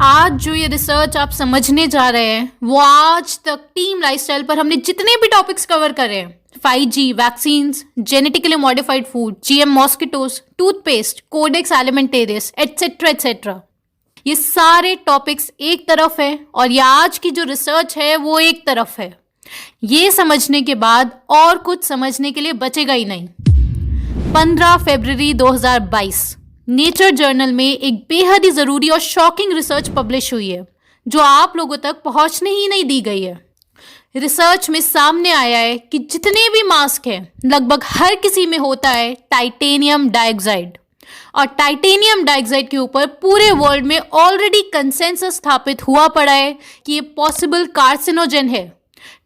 आज जो ये रिसर्च आप समझने जा रहे हैं वो आज तक टीम लाइफस्टाइल पर हमने जितने भी टॉपिक्स कवर करे हैं, 5G, vaccines, genetically modified food, GM mosquitoes, toothpaste, codex alimentarius, etcetera etcetera, ये सारे टॉपिक्स एक तरफ है और ये आज की जो रिसर्च है वो एक तरफ है। ये समझने के बाद और कुछ समझने के लिए बचेगा ही नहीं। 15 फरवरी 2022 नेचर जर्नल में एक बेहद ही ज़रूरी और शॉकिंग रिसर्च पब्लिश हुई है जो आप लोगों तक पहुंचने ही नहीं दी गई है। रिसर्च में सामने आया है कि जितने भी मास्क हैं लगभग हर किसी में होता है टाइटेनियम डाइऑक्साइड, और टाइटेनियम डाइऑक्साइड के ऊपर पूरे वर्ल्ड में ऑलरेडी कंसेंसस स्थापित हुआ पड़ा है कि ये पॉसिबल कार्सिनोजेन है।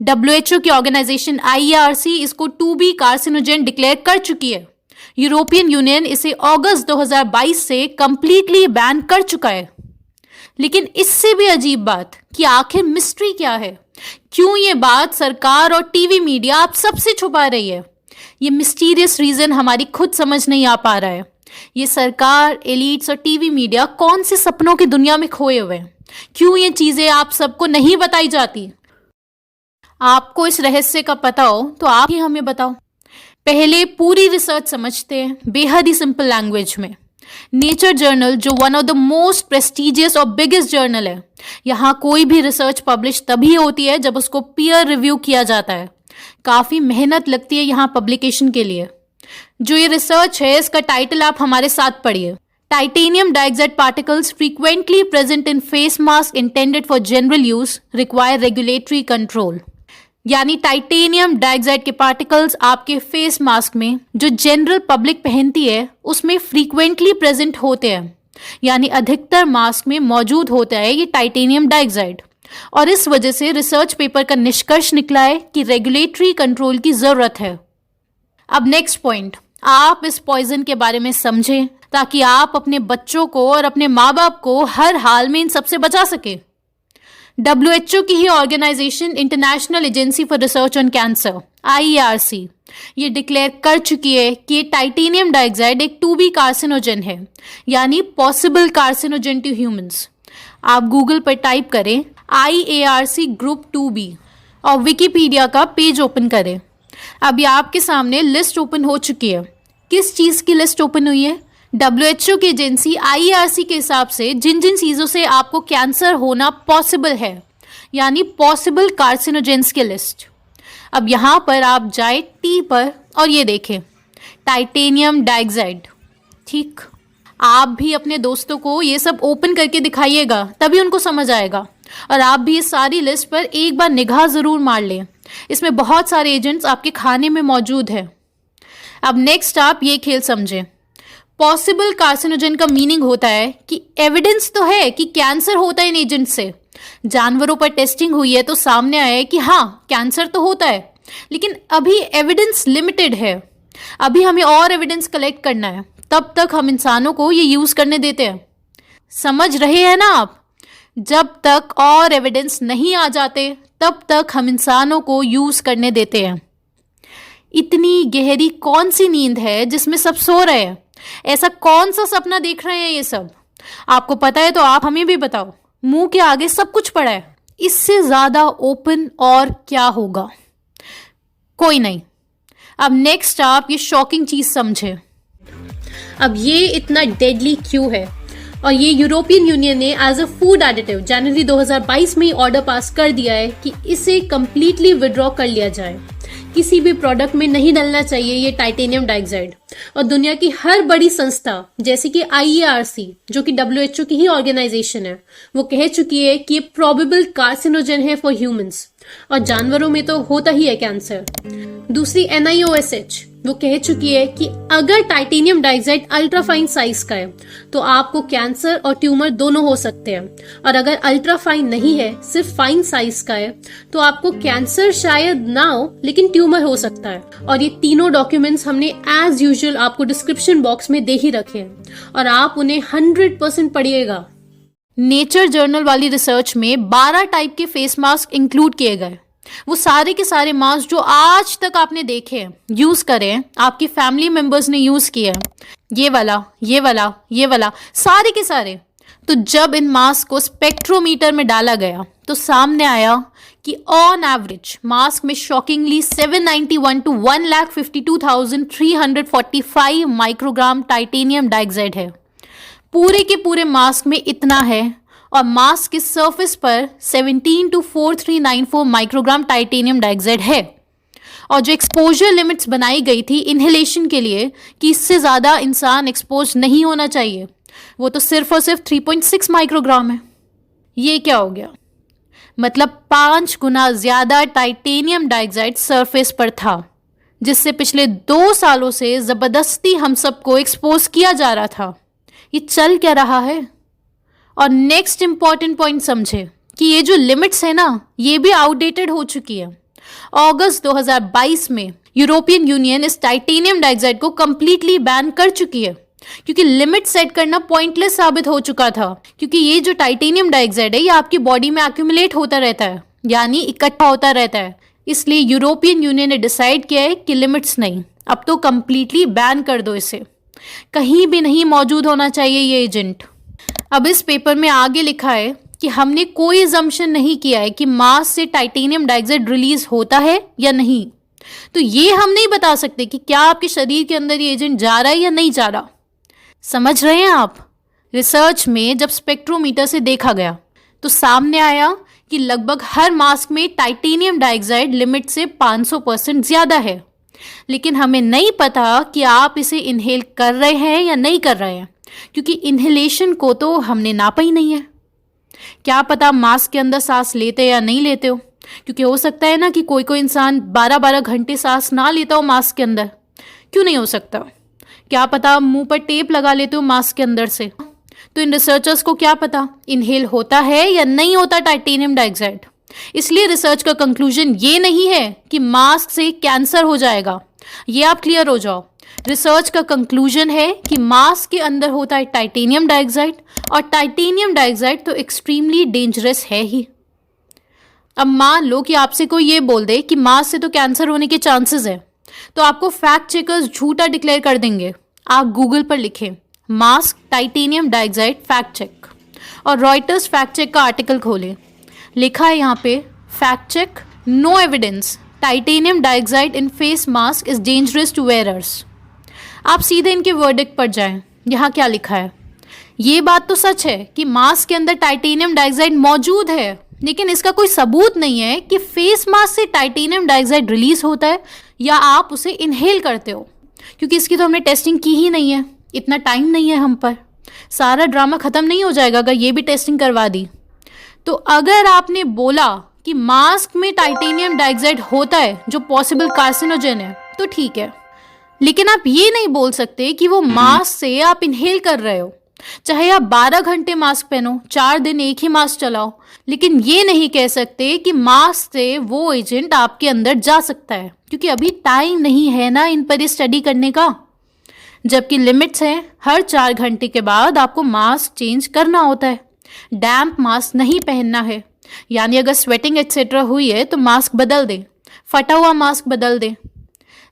WHO की ऑर्गेनाइजेशन IARC इसको 2B कार्सिनोजेन डिक्लेयर कर चुकी है। यूरोपियन यूनियन इसे अगस्त 2022 से कंप्लीटली बैन कर चुका है। लेकिन इससे भी अजीब बात कि आखिर मिस्ट्री क्या है, क्यों ये बात सरकार और टीवी मीडिया आप सबसे छुपा रही है। ये मिस्टीरियस रीजन हमारी खुद समझ नहीं आ पा रहा है। ये सरकार, एलीट्स और टीवी मीडिया कौन से सपनों की दुनिया में खोए हुए हैं? क्यों ये चीजें आप सबको नहीं बताई जाती? आपको इस रहस्य का पता हो तो आप ही हमें बताओ। पहले पूरी रिसर्च समझते हैं बेहद ही सिंपल लैंग्वेज में। नेचर जर्नल जो one of the most prestigious और बिगेस्ट जर्नल है, यहाँ कोई भी रिसर्च पब्लिश तभी होती है जब उसको पीयर रिव्यू किया जाता है। काफ़ी मेहनत लगती है यहाँ पब्लिकेशन के लिए। जो ये रिसर्च है इसका टाइटल आप हमारे साथ पढ़िए। Titanium dioxide particles frequently present in face mask intended for general use require regulatory control. यानी टाइटेनियम डाइऑक्साइड के पार्टिकल्स आपके फेस मास्क में जो जनरल पब्लिक पहनती है उसमें फ्रीक्वेंटली प्रेजेंट होते हैं, यानी अधिकतर मास्क में मौजूद होता है ये टाइटेनियम डाइऑक्साइड। और इस वजह से रिसर्च पेपर का निष्कर्ष निकला है कि रेगुलेटरी कंट्रोल की जरूरत है। अब नेक्स्ट पॉइंट, आप इस पॉइजन के बारे में समझें ताकि आप अपने बच्चों को और अपने माँ बाप को हर हाल में इन सबसे बचा सके। WHO की ही organisation international agency for research on cancer IARC ये डिक्लेयर कर चुकी है कि ये टाइटेनियम डाइऑक्साइड एक 2B कार्सिनोजेन है, यानी पॉसिबल कार्सिनोजेन टू ह्यूमंस। आप गूगल पर टाइप करें IARC ग्रुप 2B और विकिपीडिया का पेज ओपन करें। अभी आपके सामने लिस्ट ओपन हो चुकी है। किस चीज़ की लिस्ट ओपन हुई है? WHO की एजेंसी IARC के हिसाब से जिन जिन चीज़ों से आपको कैंसर होना पॉसिबल है, यानी पॉसिबल कार्सिनोजेंस की लिस्ट। अब यहाँ पर आप जाए T पर और ये देखें टाइटेनियम डाइऑक्साइड। ठीक, आप भी अपने दोस्तों को ये सब ओपन करके दिखाइएगा तभी उनको समझ आएगा। और आप भी इस सारी लिस्ट पर एक बार निगाह ज़रूर मार लें। इसमें बहुत सारे एजेंट्स आपके खाने में मौजूद है। अब नेक्स्ट आप ये खेल समझें। पॉसिबल कार्सिनोजेन का मीनिंग होता है कि एविडेंस तो है कि कैंसर होता है इन एजेंट से। जानवरों पर टेस्टिंग हुई है तो सामने आया है कि हाँ कैंसर तो होता है, लेकिन अभी एविडेंस लिमिटेड है। अभी हमें और एविडेंस कलेक्ट करना है, तब तक हम इंसानों को ये यूज़ करने देते हैं। समझ रहे हैं ना आप? जब तक और एविडेंस नहीं आ जाते तब तक हम इंसानों को यूज़ करने देते हैं। इतनी गहरी कौन सी नींद है जिसमें सब सो रहे हैं? ऐसा कौन सा सपना देख रहे हैं ये सब? आपको पता है तो आप हमें भी बताओ। मुंह के आगे सब कुछ पड़ा है, इससे ज्यादा ओपन और क्या होगा? कोई नहीं। अब नेक्स्ट आप ये शॉकिंग चीज समझे। अब ये इतना डेडली क्यों है और ये यूरोपियन यूनियन ने एज अ फूड एडिटिव जनवरी 2022 में ऑर्डर पास कर दिया है कि इसे कंप्लीटली विड्रॉ कर लिया जाए। किसी भी प्रोडक्ट में नहीं डलना चाहिए ये टाइटेनियम डाइऑक्साइड। और दुनिया की हर बड़ी संस्था जैसे कि IARC जो कि WHO की ही ऑर्गेनाइजेशन है, वो कह चुकी है कि ये प्रोबेबल कार्सिनोजेन है फॉर ह्यूमंस, और जानवरों में तो होता ही है कैंसर। दूसरी NIOSH वो कह चुकी है कि अगर टाइटेनियम डाइऑक्साइड अल्ट्राफाइन साइज का है तो आपको कैंसर और ट्यूमर दोनों हो सकते हैं, और अगर अल्ट्राफाइन नहीं है, सिर्फ फाइन साइज का है, तो आपको कैंसर शायद ना हो लेकिन ट्यूमर हो सकता है। और ये तीनों डॉक्यूमेंट्स हमने एज यूजुअल आपको डिस्क्रिप्शन बॉक्स में दे ही रखे हैं और आप उन्हें 100% पढ़िएगा। नेचर जर्नल वाली रिसर्च में 12 टाइप के फेस मास्क इंक्लूड किए गए। वो सारे के सारे मास्क जो आज तक आपने देखे हैं, यूज करे हैं, आपकी फैमिली मेंबर्स ने यूज किए हैं, ये वाला, ये वाला, ये वाला, सारे के सारे। तो जब इन मास्क को स्पेक्ट्रोमीटर में डाला गया तो सामने आया कि ऑन एवरेज मास्क में shockingly 791 to 1,52,345 microgram titanium dioxide है। पूरे के पूरे मास्क में इतना है और मास्क के सरफेस पर 17 टू 4394 माइक्रोग्राम टाइटेनियम डाइऑक्साइड है। और जो एक्सपोजर लिमिट्स बनाई गई थी इन्हेलेशन के लिए कि इससे ज़्यादा इंसान एक्सपोज नहीं होना चाहिए, वो तो सिर्फ और सिर्फ 3.6 माइक्रोग्राम है। ये क्या हो गया? मतलब 5 गुना ज़्यादा टाइटेनियम डाइऑक्साइड सरफेस पर था, जिससे पिछले 2 सालों से ज़बरदस्ती हम सबको एक्सपोज किया जा रहा था। ये चल क्या रहा है? और नेक्स्ट इंपॉर्टेंट पॉइंट समझे कि ये जो लिमिट्स है ना, ये भी आउटडेटेड हो चुकी है। अगस्त 2022 में यूरोपियन यूनियन इस टाइटेनियम डाइऑक्साइड को कंप्लीटली बैन कर चुकी है, क्योंकि लिमिट सेट करना पॉइंटलेस साबित हो चुका था। क्योंकि ये जो टाइटेनियम डाइऑक्साइड है ये आपकी बॉडी में एक्यूमुलेट होता रहता है, यानी इकट्ठा होता रहता है। इसलिए यूरोपियन यूनियन ने डिसाइड किया है कि लिमिट्स नहीं, अब तो कंप्लीटली बैन कर दो इसे, कहीं भी नहीं मौजूद होना चाहिए ये एजेंट। अब इस पेपर में आगे लिखा है कि हमने कोई अजम्पशन नहीं किया है कि मास्क से टाइटेनियम डाइऑक्साइड रिलीज होता है या नहीं। तो ये हम नहीं बता सकते कि क्या आपके शरीर के अंदर ये एजेंट जा रहा है या नहीं जा रहा। समझ रहे हैं आप? रिसर्च में जब स्पेक्ट्रोमीटर से देखा गया तो सामने आया कि लगभग हर मास्क में टाइटेनियम डाइऑक्साइड लिमिट से 500% ज़्यादा है। लेकिन हमें नहीं पता कि आप इसे इनहेल कर रहे हैं या नहीं कर रहे हैं, क्योंकि इनहेलेशन को तो हमने नापा ही नहीं है। क्या पता मास्क के अंदर सांस लेते या नहीं लेते हो, क्योंकि हो सकता है ना कि कोई कोई इंसान 12-12 घंटे सांस ना लेता हो मास्क के अंदर। क्यों नहीं हो सकता? क्या पता मुंह पर टेप लगा लेते हो मास्क के अंदर से। तो इन रिसर्चर्स को क्या पता इनहेल होता है या नहीं होता टाइटेनियम डाइऑक्साइड। इसलिए रिसर्च का कंक्लूजन ये नहीं है कि मास्क से कैंसर हो जाएगा, ये आप क्लियर हो जाओ। रिसर्च का कंक्लूजन है कि मास्क के अंदर होता है टाइटेनियम डाइऑक्साइड, और टाइटेनियम डाइऑक्साइड तो एक्सट्रीमली डेंजरस है ही। अब मान लो कि आपसे कोई ये बोल दे कि मास्क से तो कैंसर होने के चांसेस है, तो आपको फैक्ट चेकर्स झूठा डिक्लेयर कर देंगे। आप गूगल पर लिखें mask titanium dioxide fact check और रॉयटर्स फैक्ट चेक का आर्टिकल खोलें। लिखा है यहाँ पे fact check, no evidence, titanium dioxide in face mask is dangerous to wearers. आप सीधे इनके वर्डिक्ट पर जाएं। यहाँ क्या लिखा है? ये बात तो सच है कि मास्क के अंदर टाइटेनियम डाइऑक्साइड मौजूद है, लेकिन इसका कोई सबूत नहीं है कि फेस मास्क से टाइटेनियम डाइऑक्साइड रिलीज होता है या आप उसे इनहेल करते हो, क्योंकि इसकी तो हमने टेस्टिंग की ही नहीं है। इतना टाइम नहीं है हम पर। सारा ड्रामा ख़त्म नहीं हो जाएगा अगर ये भी टेस्टिंग करवा दी। तो अगर आपने बोला कि मास्क में टाइटेनियम डाइऑक्साइड होता है जो पॉसिबल कार्सिनोजेन है तो ठीक है, लेकिन आप ये नहीं बोल सकते कि वो मास्क से आप इनहेल कर रहे हो। चाहे आप 12 घंटे मास्क पहनो, 4 दिन एक ही मास्क चलाओ, लेकिन ये नहीं कह सकते कि मास्क से वो एजेंट आपके अंदर जा सकता है, क्योंकि अभी टाइम नहीं है ना इन पर स्टडी करने का। जबकि लिमिट्स हैं, हर 4 घंटे के बाद आपको मास्क चेंज करना होता है। डैम्प मास्क नहीं पहनना है, यानी अगर स्वेटिंग एक्सेट्रा हुई है तो मास्क बदल दें, फटा हुआ मास्क बदल दें।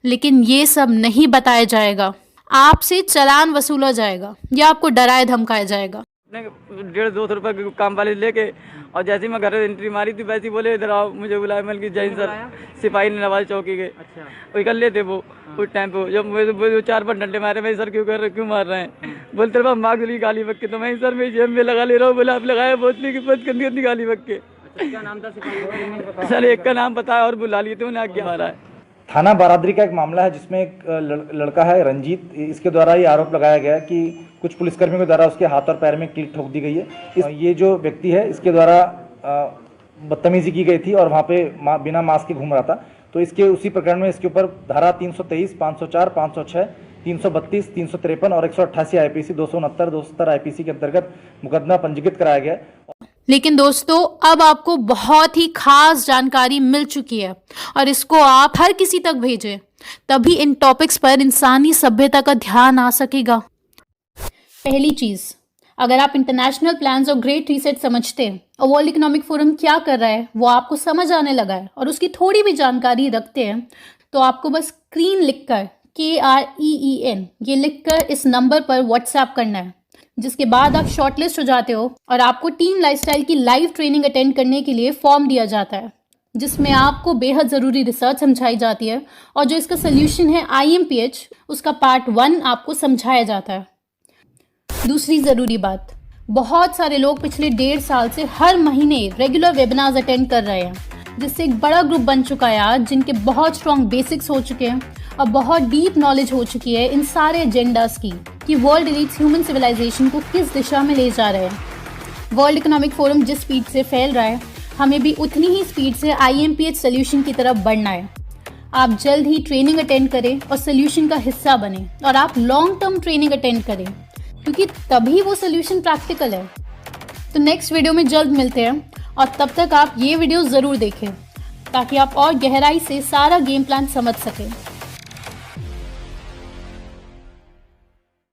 लेकिन ये सब नहीं बताया जाएगा। आपसे चालान वसूला जाएगा या आपको डराया धमकाया जाएगा। 150-200 रुपये के काम वाले लेके, और जैसे ही मैं घर में एंट्री मारी थी वैसे ही बोले इधर आओ, मुझे बुलाया। मैंने कि जैन सर, सिपाही ने नवाज चौकी के। अच्छा। वो कर लेते वो उस टाइम पे जब मुझे 4-5 डंडे मारे। मैं सर क्यों मार रहे हैं? बोलते रहे माँ गली गाली बक के। तो मैं सर मैं जेब में लगा ले रहा हूँ। बोले आप लगाए बोतली की बहुत गंदी गाली बक के। क्या नाम था सिपाही? सर एक का नाम बताया और बुला लिए थे, उन्हें आज्ञा मारा है। थाना बारादरी का एक मामला है जिसमें एक लड़का है रंजीत, इसके द्वारा ये आरोप लगाया गया कि कुछ पुलिसकर्मियों के द्वारा उसके हाथ और पैर में कील ठोक दी गई है। ये जो व्यक्ति है इसके द्वारा बदतमीजी की गई थी और वहाँ पे बिना मास्क के घूम रहा था। तो इसके उसी प्रकरण में इसके ऊपर धारा 323, 504, 506, 332, 353 और 188 आईपीसी, 269, 270 आईपीसी के अंतर्गत मुकदमा पंजीकृत कराया गया है। लेकिन दोस्तों अब आपको बहुत ही खास जानकारी मिल चुकी है और इसको आप हर किसी तक भेजें, तभी इन टॉपिक्स पर इंसानी सभ्यता का ध्यान आ सकेगा। पहली चीज, अगर आप इंटरनेशनल प्लान्स और ग्रेट रीसेट समझते हैं और वर्ल्ड इकोनॉमिक फोरम क्या कर रहा है वो आपको समझ आने लगा है और उसकी थोड़ी भी जानकारी रखते हैं, तो आपको बस स्क्रीन लिखकर KREEN ये लिखकर इस नंबर पर व्हाट्सएप करना है। जिसके बाद आप शॉर्टलिस्ट हो जाते हो और आपको टीम लाइफस्टाइल की लाइव ट्रेनिंग अटेंड करने के लिए फॉर्म दिया जाता है, जिसमें आपको बेहद ज़रूरी रिसर्च समझाई जाती है और जो इसका सोल्यूशन है IMPH, उसका पार्ट 1 आपको समझाया जाता है। दूसरी ज़रूरी बात, बहुत सारे लोग पिछले 1.5 साल से हर महीने रेगुलर वेबिनार्स अटेंड कर रहे हैं, जिससे एक बड़ा ग्रुप बन चुका है आज, जिनके बहुत स्ट्रॉन्ग बेसिक्स हो चुके हैं और बहुत डीप नॉलेज हो चुकी है इन सारे एजेंडास की कि वर्ल्ड एलीट्स ह्यूमन सिविलाइजेशन को किस दिशा में ले जा रहे हैं। वर्ल्ड इकोनॉमिक फोरम जिस स्पीड से फैल रहा है, हमें भी उतनी ही स्पीड से IMPH सोल्यूशन की तरफ बढ़ना है। आप जल्द ही ट्रेनिंग अटेंड करें और सोल्यूशन का हिस्सा बने, और आप लॉन्ग टर्म ट्रेनिंग अटेंड करें, क्योंकि तभी वो सोल्यूशन प्रैक्टिकल है। तो नेक्स्ट वीडियो में जल्द मिलते हैं, और तब तक आप ये वीडियो ज़रूर देखें ताकि आप और गहराई से सारा गेम प्लान समझ सकें।